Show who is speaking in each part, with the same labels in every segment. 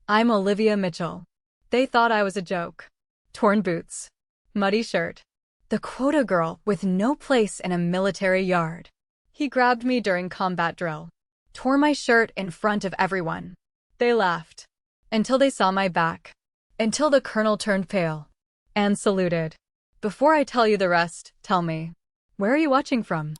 Speaker 1: I'm Olivia Mitchell. They thought I was a joke. Torn boots. Muddy shirt. The quota girl with no place in a military yard. He grabbed me during combat drill. Tore my shirt in front of everyone. They laughed. Until they saw my back. Until the colonel turned pale. And saluted. Before I tell you the rest, tell me. Where are you watching from?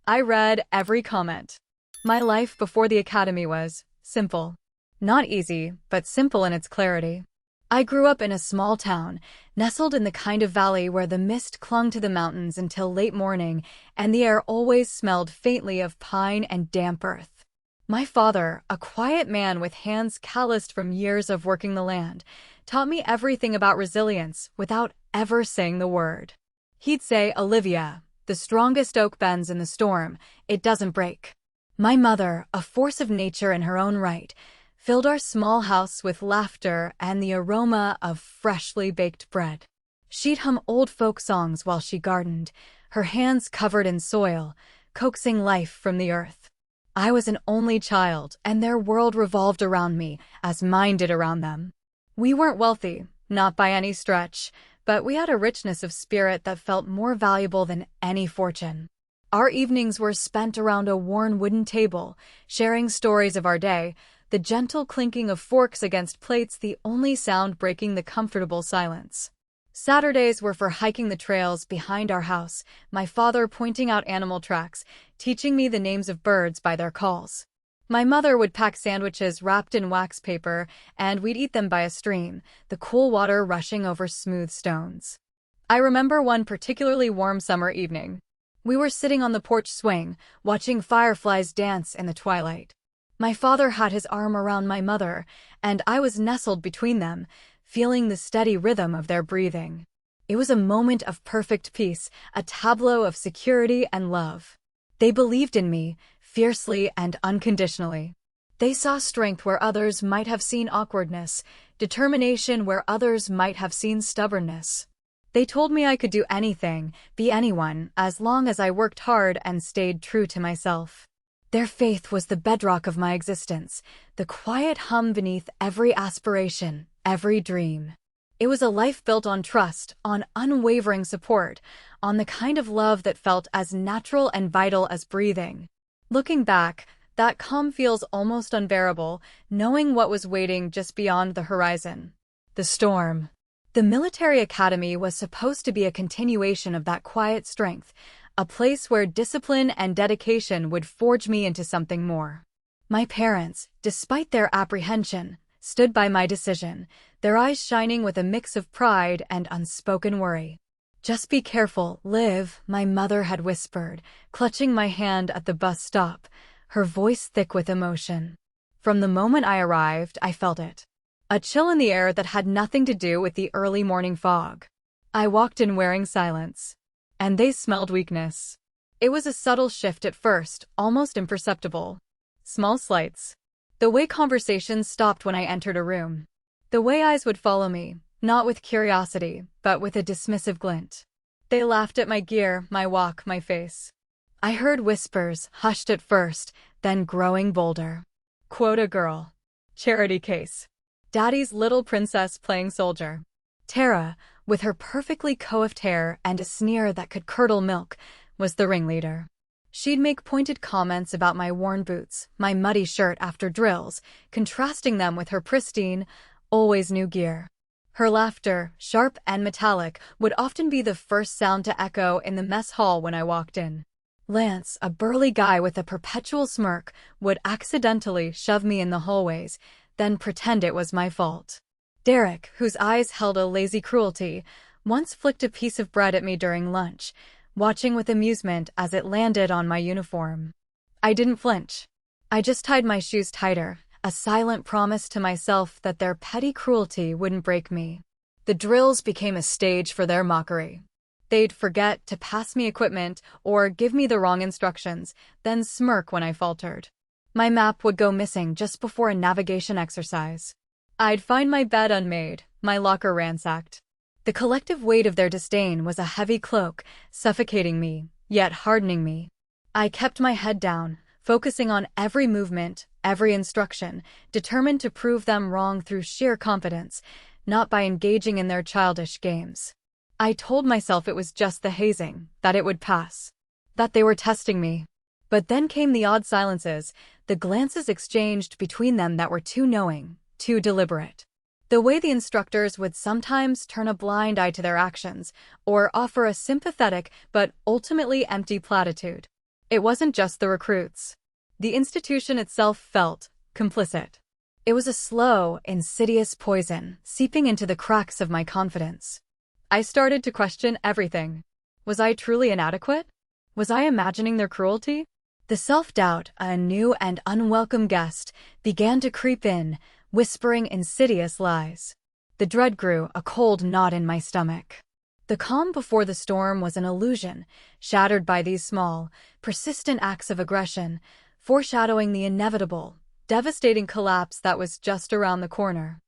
Speaker 1: I read every comment. My life before the academy was simple. Not easy, but simple in its clarity. I grew up in a small town, nestled in the kind of valley where the mist clung to the mountains until late morning, and the air always smelled faintly of pine and damp earth. My father, a quiet man with hands calloused from years of working the land, taught me everything about resilience without ever saying the word. He'd say, "Olivia, the strongest oak bends in the storm, it doesn't break." My mother, a force of nature in her own right, filled our small house with laughter and the aroma of freshly baked bread. She'd hum old folk songs while she gardened, her hands covered in soil, coaxing life from the earth. I was an only child, and their world revolved around me, as mine did around them. We weren't wealthy, not by any stretch, but we had a richness of spirit that felt more valuable than any fortune. Our evenings were spent around a worn wooden table, sharing stories of our day, the gentle clinking of forks against plates the only sound breaking the comfortable silence. Saturdays were for hiking the trails behind our house, my father pointing out animal tracks, teaching me the names of birds by their calls. My mother would pack sandwiches wrapped in wax paper, and we'd eat them by a stream, the cool water rushing over smooth stones. I remember one particularly warm summer evening. We were sitting on the porch swing, watching fireflies dance in the twilight. My father had his arm around my mother, and I was nestled between them, feeling the steady rhythm of their breathing. It was a moment of perfect peace, a tableau of security and love. They believed in me, fiercely and unconditionally. They saw strength where others might have seen awkwardness, determination where others might have seen stubbornness. They told me I could do anything, be anyone, as long as I worked hard and stayed true to myself. Their faith was the bedrock of my existence, the quiet hum beneath every aspiration, every dream. It was a life built on trust, on unwavering support, on the kind of love that felt as natural and vital as breathing. Looking back, that calm feels almost unbearable, knowing what was waiting just beyond the horizon. The storm. The military academy was supposed to be a continuation of that quiet strength, a place where discipline and dedication would forge me into something more. My parents, despite their apprehension, stood by my decision, their eyes shining with a mix of pride and unspoken worry. "Just be careful, Liv," my mother had whispered, clutching my hand at the bus stop, her voice thick with emotion. From the moment I arrived, I felt it. A chill in the air that had nothing to do with the early morning fog. I walked in wearing silence. And they smelled weakness. It was a subtle shift at first, almost imperceptible. Small slights. The way conversations stopped when I entered a room. The way eyes would follow me, not with curiosity, but with a dismissive glint. They laughed at my gear, my walk, my face. I heard whispers, hushed at first, then growing bolder. Quota girl. Charity case. Daddy's little princess playing soldier. Tara, with her perfectly coiffed hair and a sneer that could curdle milk, was the ringleader. She'd make pointed comments about my worn boots, my muddy shirt after drills, contrasting them with her pristine, always new gear. Her laughter, sharp and metallic, would often be the first sound to echo in the mess hall when I walked in. Lance, a burly guy with a perpetual smirk, would accidentally shove me in the hallways, then pretend it was my fault. Derek, whose eyes held a lazy cruelty, once flicked a piece of bread at me during lunch, watching with amusement as it landed on my uniform. I didn't flinch. I just tied my shoes tighter, a silent promise to myself that their petty cruelty wouldn't break me. The drills became a stage for their mockery. They'd forget to pass me equipment or give me the wrong instructions, then smirk when I faltered. My map would go missing just before a navigation exercise. I'd find my bed unmade, my locker ransacked. The collective weight of their disdain was a heavy cloak, suffocating me, yet hardening me. I kept my head down, focusing on every movement, every instruction, determined to prove them wrong through sheer confidence, not by engaging in their childish games. I told myself it was just the hazing, that it would pass, that they were testing me. But then came the odd silences, the glances exchanged between them that were too knowing, too deliberate. The way the instructors would sometimes turn a blind eye to their actions, or offer a sympathetic but ultimately empty platitude. It wasn't just the recruits. The institution itself felt complicit. It was a slow, insidious poison, seeping into the cracks of my confidence. I started to question everything. Was I truly inadequate? Was I imagining their cruelty? The self-doubt, a new and unwelcome guest, began to creep in, whispering insidious lies. The dread grew, a cold knot in my stomach. The calm before the storm was an illusion, shattered by these small, persistent acts of aggression, foreshadowing the inevitable, devastating collapse that was just around the corner.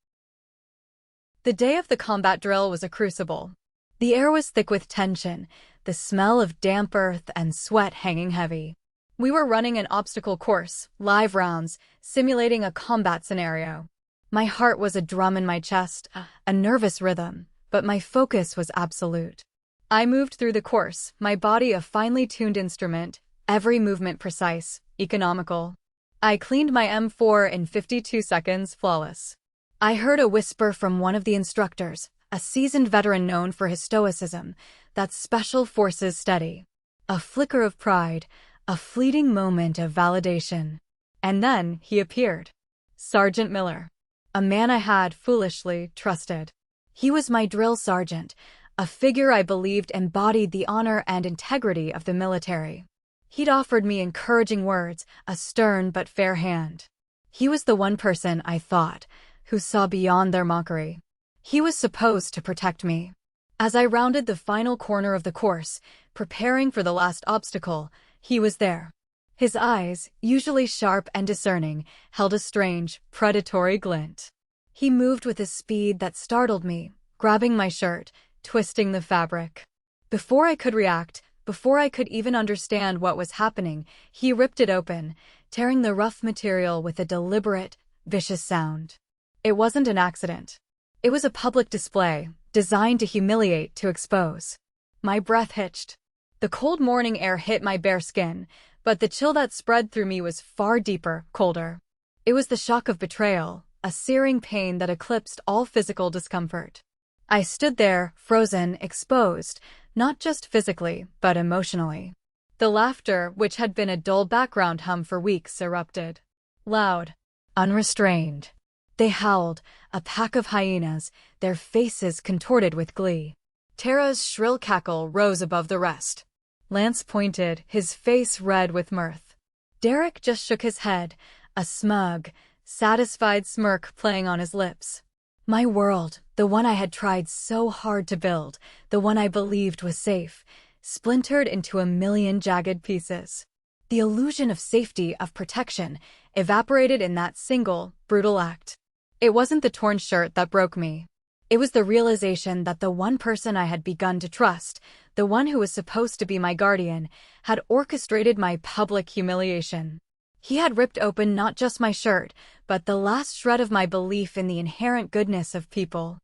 Speaker 1: The day of the combat drill was a crucible. The air was thick with tension, the smell of damp earth and sweat hanging heavy. We were running an obstacle course, live rounds, simulating a combat scenario. My heart was a drum in my chest, a nervous rhythm, but my focus was absolute. I moved through the course, my body a finely tuned instrument, every movement precise, economical. I cleaned my M4 in 52 seconds, flawless. I heard a whisper from one of the instructors, a seasoned veteran known for his stoicism, that special forces steady. A flicker of pride, a fleeting moment of validation. And then he appeared. Sergeant Miller. A man I had foolishly trusted. He was my drill sergeant, a figure I believed embodied the honor and integrity of the military. He'd offered me encouraging words, a stern but fair hand. He was the one person, I thought, who saw beyond their mockery. He was supposed to protect me. As I rounded the final corner of the course, preparing for the last obstacle, he was there. His eyes, usually sharp and discerning, held a strange, predatory glint. He moved with a speed that startled me, grabbing my shirt, twisting the fabric. Before I could react, before I could even understand what was happening, he ripped it open, tearing the rough material with a deliberate, vicious sound. It wasn't an accident. It was a public display, designed to humiliate, to expose. My breath hitched. The cold morning air hit my bare skin, but the chill that spread through me was far deeper, colder. It was the shock of betrayal, a searing pain that eclipsed all physical discomfort. I stood there, frozen, exposed, not just physically, but emotionally. The laughter, which had been a dull background hum for weeks, erupted. Loud, unrestrained. They howled, a pack of hyenas, their faces contorted with glee. Tara's shrill cackle rose above the rest. Lance pointed, his face red with mirth. Derek just shook his head, a smug, satisfied smirk playing on his lips. My world, the one I had tried so hard to build, the one I believed was safe, splintered into a million jagged pieces. The illusion of safety, of protection, evaporated in that single, brutal act. It wasn't the torn shirt that broke me. It was the realization that the one person I had begun to trust, the one who was supposed to be my guardian, had orchestrated my public humiliation. He had ripped open not just my shirt, but the last shred of my belief in the inherent goodness of people.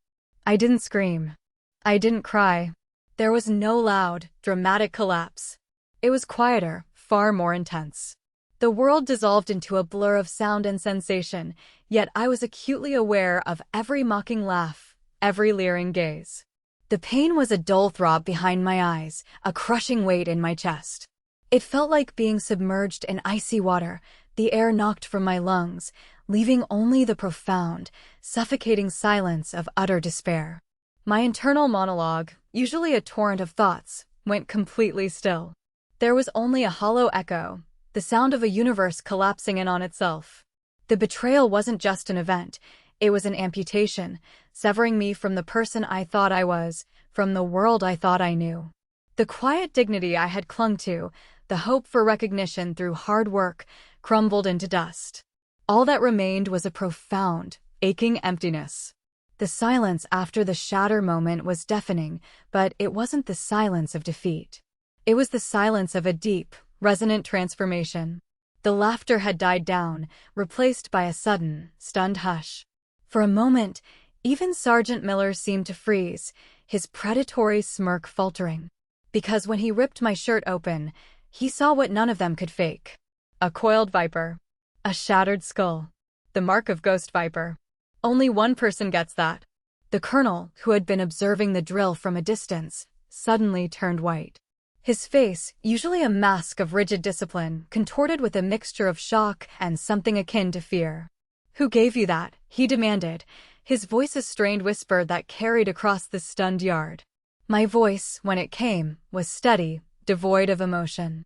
Speaker 1: I didn't scream. I didn't cry. There was no loud, dramatic collapse. It was quieter, far more intense. The world dissolved into a blur of sound and sensation, yet I was acutely aware of every mocking laugh, every leering gaze. The pain was a dull throb behind my eyes, a crushing weight in my chest. It felt like being submerged in icy water, the air knocked from my lungs, leaving only the profound, suffocating silence of utter despair. My internal monologue, usually a torrent of thoughts, went completely still. There was only a hollow echo, the sound of a universe collapsing in on itself. The betrayal wasn't just an event, it was an amputation, severing me from the person I thought I was, from the world I thought I knew. The quiet dignity I had clung to, the hope for recognition through hard work, crumbled into dust. All that remained was a profound, aching emptiness. The silence after the shatter moment was deafening, but it wasn't the silence of defeat. It was the silence of a deep, resonant transformation. The laughter had died down, replaced by a sudden, stunned hush. For a moment, even Sergeant Miller seemed to freeze, his predatory smirk faltering. Because when he ripped my shirt open, he saw what none of them could fake. A coiled viper. A shattered skull. The mark of Ghost Viper. Only one person gets that. The colonel, who had been observing the drill from a distance, suddenly turned white. His face, usually a mask of rigid discipline, contorted with a mixture of shock and something akin to fear. "Who gave you that?" he demanded, his voice a strained whisper that carried across the stunned yard. My voice, when it came, was steady, devoid of emotion.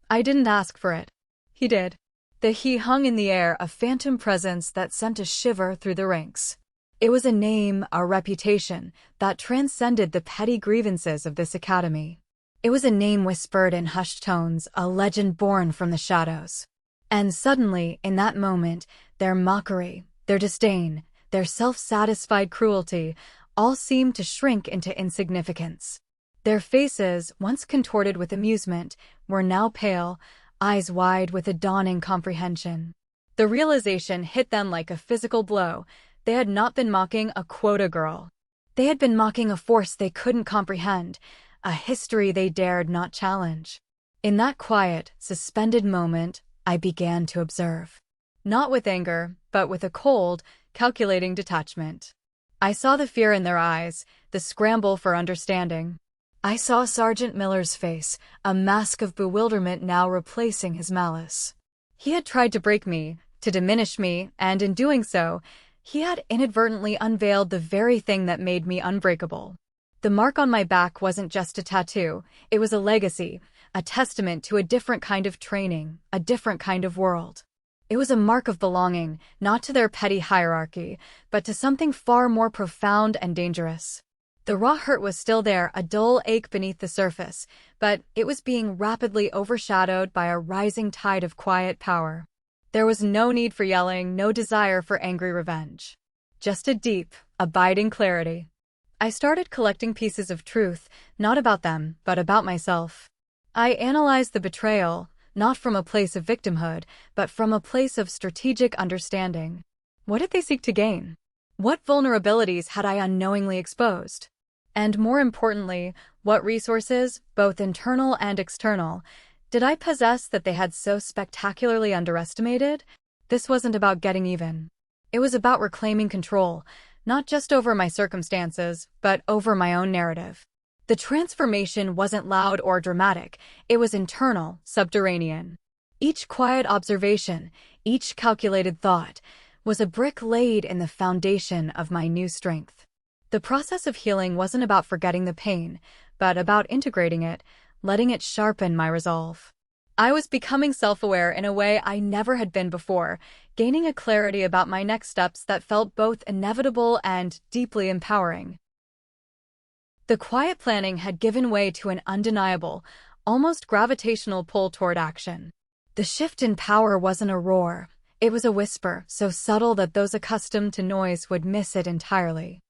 Speaker 1: "I didn't ask for it. He did." The he hung in the air, a phantom presence that sent a shiver through the ranks. It was a name, a reputation, that transcended the petty grievances of this academy. It was a name whispered in hushed tones, a legend born from the shadows. And suddenly, in that moment, their mockery, their disdain, their self-satisfied cruelty, all seemed to shrink into insignificance. Their faces, once contorted with amusement, were now pale, eyes wide with a dawning comprehension. The realization hit them like a physical blow. They had not been mocking a quota girl. They had been mocking a force they couldn't comprehend, a history they dared not challenge. In that quiet, suspended moment, I began to observe. Not with anger, but with a cold, calculating detachment. I saw the fear in their eyes, the scramble for understanding. I saw Sergeant Miller's face, a mask of bewilderment now replacing his malice. He had tried to break me, to diminish me, and in doing so, he had inadvertently unveiled the very thing that made me unbreakable. The mark on my back wasn't just a tattoo, it was a legacy, a testament to a different kind of training, a different kind of world. It was a mark of belonging, not to their petty hierarchy, but to something far more profound and dangerous. The raw hurt was still there, a dull ache beneath the surface, but it was being rapidly overshadowed by a rising tide of quiet power. There was no need for yelling, no desire for angry revenge. Just a deep, abiding clarity. I started collecting pieces of truth, not about them, but about myself. I analyzed the betrayal, not from a place of victimhood, but from a place of strategic understanding. What did they seek to gain? What vulnerabilities had I unknowingly exposed? And more importantly, what resources, both internal and external, did I possess that they had so spectacularly underestimated? This wasn't about getting even. It was about reclaiming control, not just over my circumstances, but over my own narrative. The transformation wasn't loud or dramatic, it was internal, subterranean. Each quiet observation, each calculated thought, was a brick laid in the foundation of my new strength. The process of healing wasn't about forgetting the pain, but about integrating it, letting it sharpen my resolve. I was becoming self-aware in a way I never had been before, gaining a clarity about my next steps that felt both inevitable and deeply empowering. The quiet planning had given way to an undeniable, almost gravitational pull toward action. The shift in power wasn't a roar, it was a whisper, so subtle that those accustomed to noise would miss it entirely.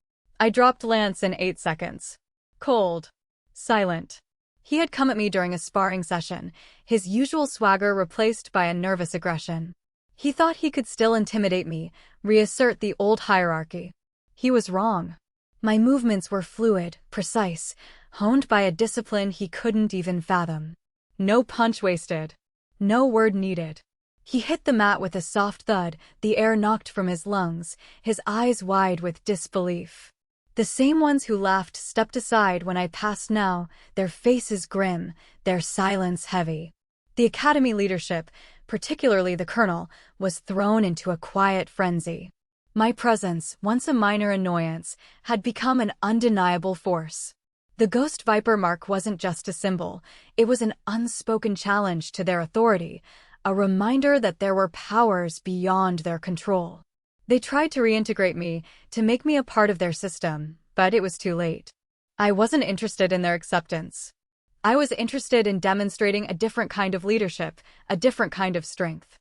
Speaker 1: I dropped Lance in 8 seconds. Cold. Silent. He had come at me during a sparring session, his usual swagger replaced by a nervous aggression. He thought he could still intimidate me, reassert the old hierarchy. He was wrong. My movements were fluid, precise, honed by a discipline he couldn't even fathom. No punch wasted. No word needed. He hit the mat with a soft thud, the air knocked from his lungs, his eyes wide with disbelief. The same ones who laughed stepped aside when I passed now, their faces grim, their silence heavy. The academy leadership, particularly the colonel, was thrown into a quiet frenzy. My presence, once a minor annoyance, had become an undeniable force. The Ghost Viper mark wasn't just a symbol, it was an unspoken challenge to their authority, a reminder that there were powers beyond their control. They tried to reintegrate me, to make me a part of their system, but it was too late. I wasn't interested in their acceptance. I was interested in demonstrating a different kind of leadership, a different kind of strength.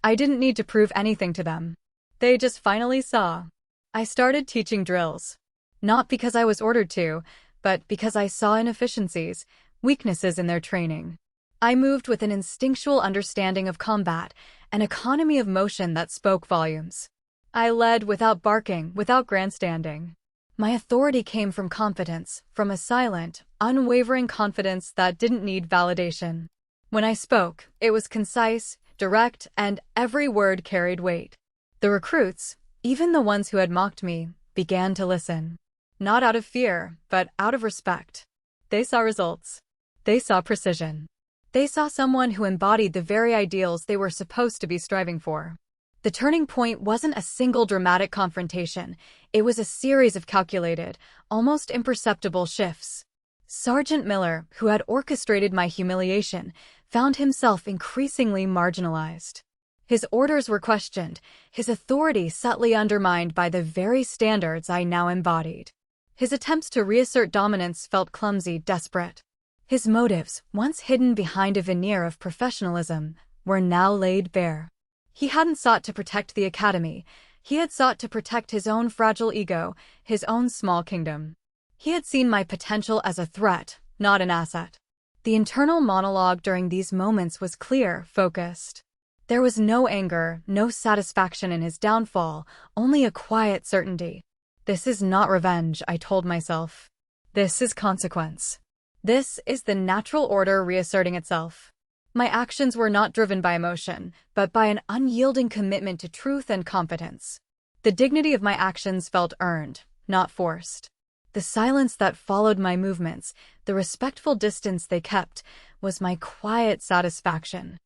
Speaker 1: I didn't need to prove anything to them. They just finally saw. I started teaching drills. Not because I was ordered to, but because I saw inefficiencies, weaknesses in their training. I moved with an instinctual understanding of combat, an economy of motion that spoke volumes. I led without barking, without grandstanding. My authority came from confidence, from a silent, unwavering confidence that didn't need validation. When I spoke, it was concise, direct, and every word carried weight. The recruits, even the ones who had mocked me, began to listen. Not out of fear, but out of respect. They saw results. They saw precision. They saw someone who embodied the very ideals they were supposed to be striving for. The turning point wasn't a single dramatic confrontation. It was a series of calculated, almost imperceptible shifts. Sergeant Miller, who had orchestrated my humiliation, found himself increasingly marginalized. His orders were questioned, his authority subtly undermined by the very standards I now embodied. His attempts to reassert dominance felt clumsy, desperate. His motives, once hidden behind a veneer of professionalism, were now laid bare. He hadn't sought to protect the academy. He had sought to protect his own fragile ego, his own small kingdom. He had seen my potential as a threat, not an asset. The internal monologue during these moments was clear, focused. There was no anger, no satisfaction in his downfall, only a quiet certainty. This is not revenge, I told myself. This is consequence. This is the natural order reasserting itself. My actions were not driven by emotion, but by an unyielding commitment to truth and competence. The dignity of my actions felt earned, not forced. The silence that followed my movements, the respectful distance they kept, was my quiet satisfaction.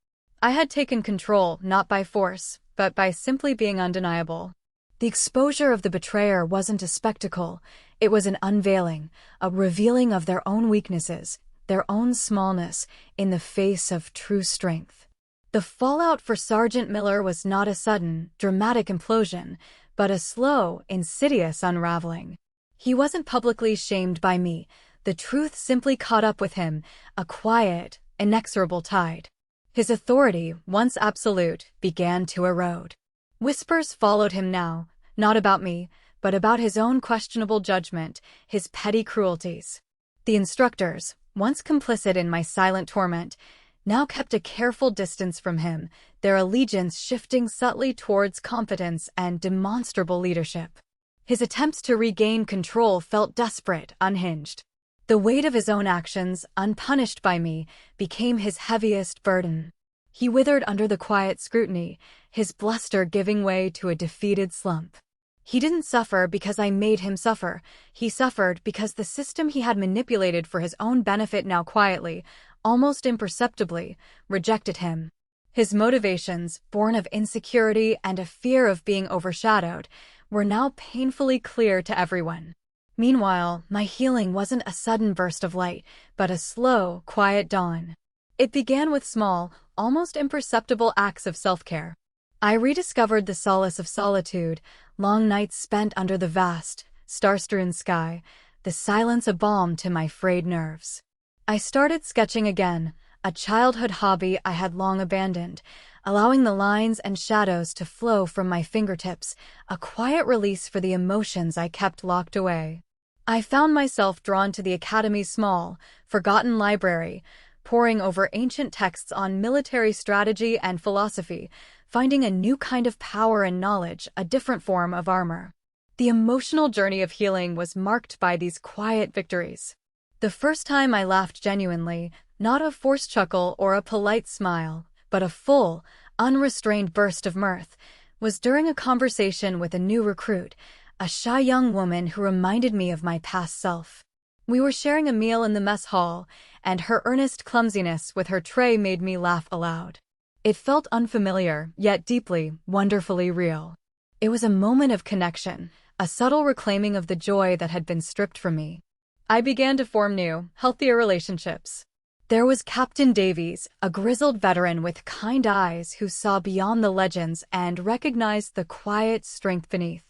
Speaker 1: I had taken control, not by force, but by simply being undeniable. The exposure of the betrayer wasn't a spectacle, it was an unveiling, a revealing of their own weaknesses, their own smallness, in the face of true strength. The fallout for Sergeant Miller was not a sudden, dramatic implosion, but a slow, insidious unraveling. He wasn't publicly shamed by me. The truth simply caught up with him, a quiet, inexorable tide. His authority, once absolute, began to erode. Whispers followed him now, not about me, but about his own questionable judgment, his petty cruelties. The instructors, once complicit in my silent torment, now kept a careful distance from him, their allegiance shifting subtly towards competence and demonstrable leadership. His attempts to regain control felt desperate, unhinged. The weight of his own actions, unpunished by me, became his heaviest burden. He withered under the quiet scrutiny, his bluster giving way to a defeated slump. He didn't suffer because I made him suffer. He suffered because the system he had manipulated for his own benefit now quietly, almost imperceptibly, rejected him. His motivations, born of insecurity and a fear of being overshadowed, were now painfully clear to everyone. Meanwhile, my healing wasn't a sudden burst of light, but a slow, quiet dawn. It began with small, almost imperceptible acts of self-care. I rediscovered the solace of solitude, long nights spent under the vast, star-strewn sky, the silence a balm to my frayed nerves. I started sketching again, a childhood hobby I had long abandoned, allowing the lines and shadows to flow from my fingertips, a quiet release for the emotions I kept locked away. I found myself drawn to the Academy's small, forgotten library, poring over ancient texts on military strategy and philosophy, finding a new kind of power and knowledge, a different form of armor. The emotional journey of healing was marked by these quiet victories. The first time I laughed genuinely, not a forced chuckle or a polite smile, but a full, unrestrained burst of mirth, was during a conversation with a new recruit, a shy young woman who reminded me of my past self. We were sharing a meal in the mess hall, and her earnest clumsiness with her tray made me laugh aloud. It felt unfamiliar, yet deeply, wonderfully real. It was a moment of connection, a subtle reclaiming of the joy that had been stripped from me. I began to form new, healthier relationships. There was Captain Davies, a grizzled veteran with kind eyes who saw beyond the legends and recognized the quiet strength beneath.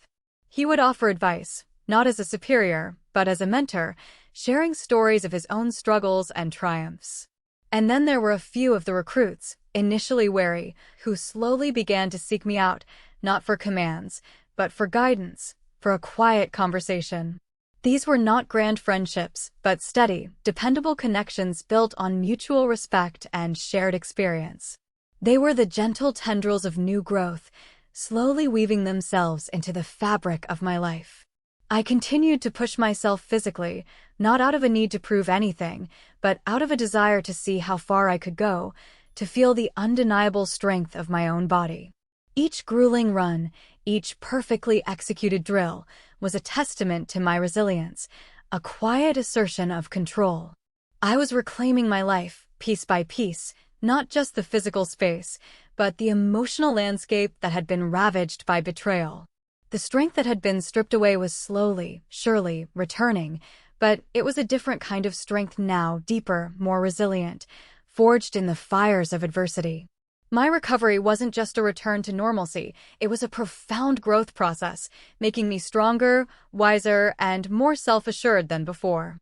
Speaker 1: He would offer advice, not as a superior, but as a mentor, sharing stories of his own struggles and triumphs. And then there were a few of the recruits, initially wary, who slowly began to seek me out, not for commands, but for guidance, for a quiet conversation. These were not grand friendships, but steady, dependable connections built on mutual respect and shared experience. They were the gentle tendrils of new growth, slowly weaving themselves into the fabric of my life. I continued to push myself physically, not out of a need to prove anything, but out of a desire to see how far I could go, to feel the undeniable strength of my own body. Each grueling run, each perfectly executed drill, was a testament to my resilience, a quiet assertion of control. I was reclaiming my life, piece by piece, not just the physical space, but the emotional landscape that had been ravaged by betrayal. The strength that had been stripped away was slowly, surely, returning, but it was a different kind of strength now, deeper, more resilient, forged in the fires of adversity. My recovery wasn't just a return to normalcy, it was a profound growth process, making me stronger, wiser, and more self-assured than before.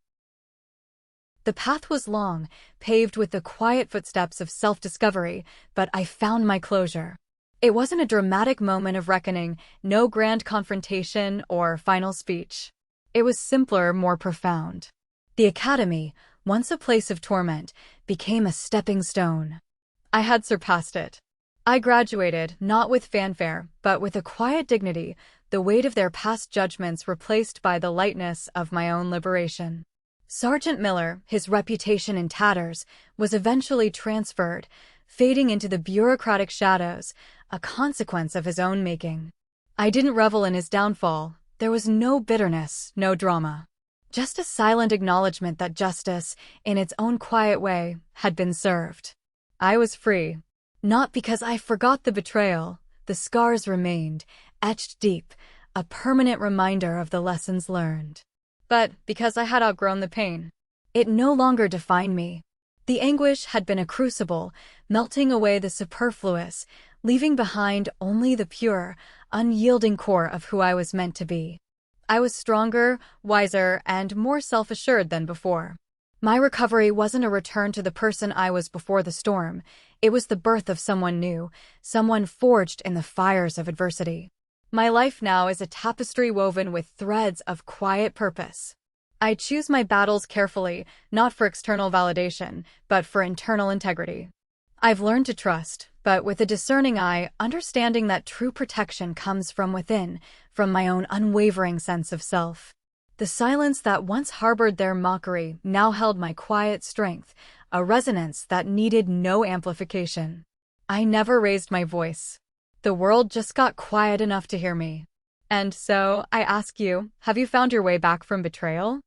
Speaker 1: The path was long, paved with the quiet footsteps of self-discovery, but I found my closure. It wasn't a dramatic moment of reckoning, no grand confrontation or final speech. It was simpler, more profound. The academy, once a place of torment, became a stepping stone. I had surpassed it. I graduated, not with fanfare, but with a quiet dignity, the weight of their past judgments replaced by the lightness of my own liberation. Sergeant Miller, his reputation in tatters, was eventually transferred, fading into the bureaucratic shadows, a consequence of his own making. I didn't revel in his downfall. There was no bitterness, no drama. Just a silent acknowledgement that justice, in its own quiet way, had been served. I was free. Not because I forgot the betrayal. The scars remained, etched deep, a permanent reminder of the lessons learned. But because I had outgrown the pain. It no longer defined me. The anguish had been a crucible, melting away the superfluous, leaving behind only the pure, unyielding core of who I was meant to be. I was stronger, wiser, and more self-assured than before. My recovery wasn't a return to the person I was before the storm. It was the birth of someone new, someone forged in the fires of adversity. My life now is a tapestry woven with threads of quiet purpose. I choose my battles carefully, not for external validation, but for internal integrity. I've learned to trust, but with a discerning eye, understanding that true protection comes from within, from my own unwavering sense of self. The silence that once harbored their mockery now held my quiet strength, a resonance that needed no amplification. I never raised my voice. The world just got quiet enough to hear me. And so, I ask you, have you found your way back from betrayal?